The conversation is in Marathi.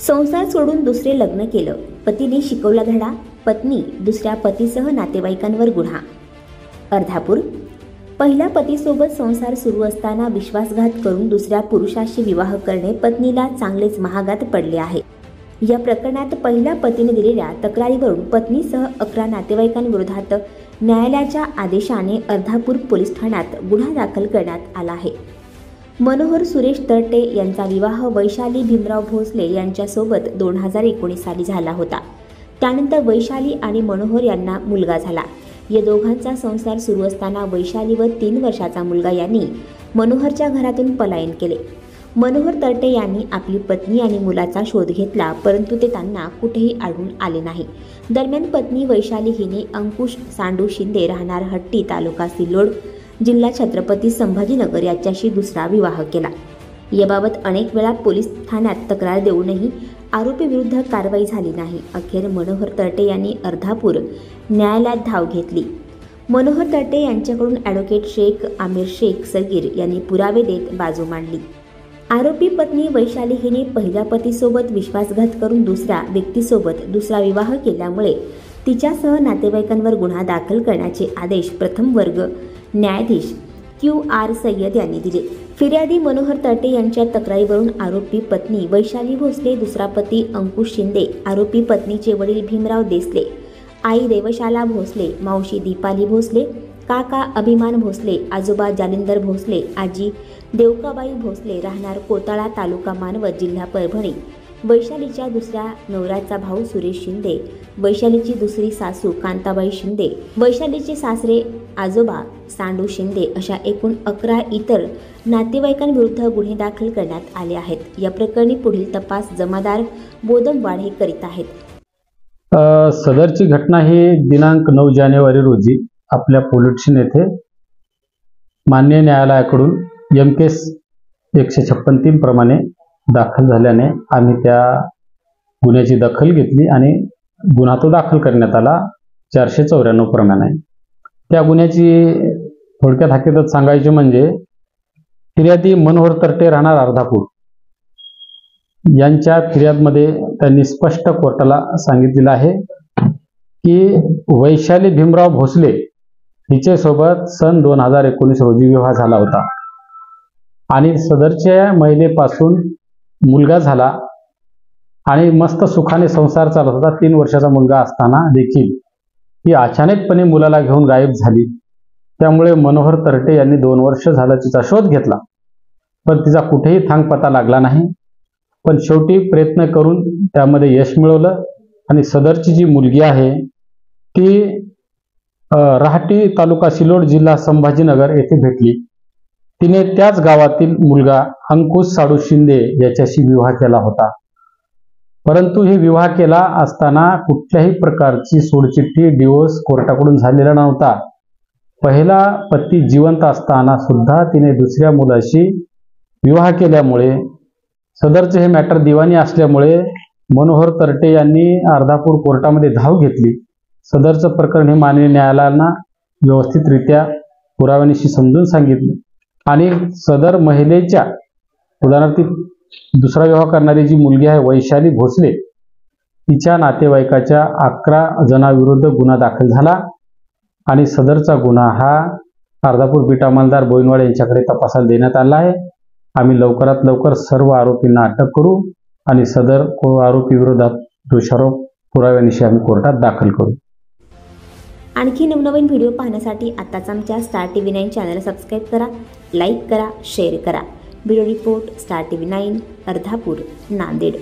संसार सोडून दुसरे लग्न केलं, पतीने शिकवला धडा, पत्नी दुसऱ्या पतीसह नातेवाईकांवर गुन्हा। अर्धापूर। पहिल्या पतीसोबत संसार सुरू असताना विश्वासघात करून दुसऱ्या पुरुषाशी विवाह करणे पत्नीला चांगलेच महागात पडले आहे। या प्रकरणात पहिल्या पतीने दिलेल्या तक्रारीवरून पत्नीसह 11 नातेवाईकांविरोधात न्यायालयाच्या आदेशाने अर्धापूर पोलीस ठाण्यात गुन्हा दाखल करण्यात आला आहे। मनोहर सुरेश तरटे यांचा विवाह वैशाली भीमराव भोसले यांच्यासोबत 2019 साली झाला होता। त्यानंतर वैशाली आणि मनोहर यांना मुलगा झाला। या दोघांचा संसार सुरू असताना वैशाली व 3 वर्षाचा मुलगा यांनी मनोहरच्या घरातून पलायन केले। मनोहर तरटे यांनी आपली पत्नी आणि मुलाचा शोध घेतला, परंतु ते त्यांना कुठेही आढळून आले नाही। दरम्यान पत्नी वैशाली हिने अंकुश सांडू शिंदे राहणार हट्टी तालुका सिल्लोड जिल्हा छत्रपती संभाजीनगर याच्याशी दुसरा विवाह केला। याबाबत अनेक वेळा पोलीस ठाण्यात तक्रार देऊनही आरोपी विरुद्ध कारवाई झाली नाही। अखेर मनोहर तरटे यांनी अर्धापूर न्यायालयात धाव घेतली। मनोहर तरटे यांच्याकडून ॲडव्होकेट शेख आमिर शेख सगीर यांनी पुरावे देत बाजू मांडली। आरोपी पत्नी वैशाली हिने पहिल्या पतीसोबत विश्वासघात करून दुसऱ्या व्यक्तीसोबत दुसरा विवाह केल्यामुळे तिच्यासह नातेवाईकांवर गुन्हा दाखल करण्याचे आदेश प्रथम वर्ग न्यायाधीश QR सय्यद यांनी दिले। फिर्यादी मनोहर तरटे यांच्या तक्रारीवरून आरोपी पत्नी वैशाली भोसले, दुसरा पती अंकुश शिंदे, आरोपी पत्नीचे वडील भीमराव देसले, आई देवशाला भोसले, मावशी दीपाली भोसले, काका अभिमान भोसले, आजोबा जालिंदर भोसले, आजी देवकाबाई भोसले राहणार कोताळा तालुका मानवत जिल्हा परभणी, वैशालीच्या दुसऱ्या नवऱ्याचा भाऊ सुरेश शिंदे, वैशालीची दुसरी सासू कांताबाई शिंदे, वैशालीचे सासरे आजोबा सांडू शिंदे अशा एकूण 11 इतर नातेवाईकांविरुद्ध गुन्हे दाखल करण्यात आले आहेत। या प्रकरणी पुढील तपास जमादार बोदमवाड हे करीत आहेत। सदरची घटना ही दिनांक 9 जानेवारी रोजी आपल्या पोलीस स्टेशन येथे मान्य न्यायालयाकडून MKS 156(3) प्रमाणे दाखल झाल्याने आम्ही त्या गुन्ह्याची दखल घेतली आणि गुन्हा तो दाखल करण्यात आला 494 प्रमाणे। त्या गुन्ह्याची थोडक्यात हकीकत सांगायची म्हणजे फिर्यादी मनोहर तरटे राहणार अर्धापूर यांच्या फिर्यादमध्ये त्यांनी स्पष्ट कोर्टाला सांगितलेलं आहे की वैशाली भीमराव भोसले हिच्यासोबत सन 2019 रोजी विवाह झाला होता आणि सदरच्या महिलेपासून मुलगा झाला आणि मस्त सुखाने संसार चालत होता। 3 वर्षाचा मुलगा असताना देखील ती अचानकपणे मुलाला घेऊन गायब झाली। त्यामुळे मनोहर तरटे यांनी 2 वर्ष झाला तिचा शोध घेतला, पण तिचा कुठेही थांग पत्ता लागला नाही। पण शेवटी प्रयत्न करून त्यामध्ये यश मिळवलं आणि सदरची जी मुलगी आहे ती राहटी तालुका सिल्लोड जिल्हा संभाजीनगर येथे भेटली। तिने त्याच गावातील मुलगा अंकुश सांडू शिंदे याच्याशी विवाह केला होता, परंतु हे विवाह केला असताना कुठल्याही प्रकारची सोडचिठ्ठी डिवोर्स कोर्टाकडून झालेला नव्हता। पहिला पती जिवंत असताना सुद्धा तिने दुसऱ्या मुलाशी विवाह केल्यामुळे सदरचे हे मॅटर दिवाणी असल्यामुळे मनोहर तरटे यांनी अर्धापूर कोर्टामध्ये धाव घेतली। सदरचं प्रकरण हे माननीय न्यायालयाला व्यवस्थितरित्या पुराव्यानिशी समजून सांगितलं आणि सदर महिलेच्या उदाहरणार्थ दुसरा विवाह करणारी जी मुलगी आहे वैशाली भोसले तिच्या नातेवाईकाच्या 11 जणांविरुद्ध गुन्हा दाखल झाला आणि सदरचा गुन्हा हा अर्धापूर बीट अंमलदार बोईनवाड यांच्याकडे तपासाला देण्यात आला आहे। आम्ही लवकरात लवकर सर्व आरोपींना अटक करू आणि सदर आरोपी विरोधात दोषारोप पुराव्यानिशी आम्ही कोर्टात दाखल करू। आणखी नवनवीन व्हिडिओ पाहण्यासाठी आताच आमच्या स्टार TV 9 चॅनल सबस्क्राईब करा, लाईक करा, शेअर करा। Bureau report star TV 9 Ardhapur Nanded.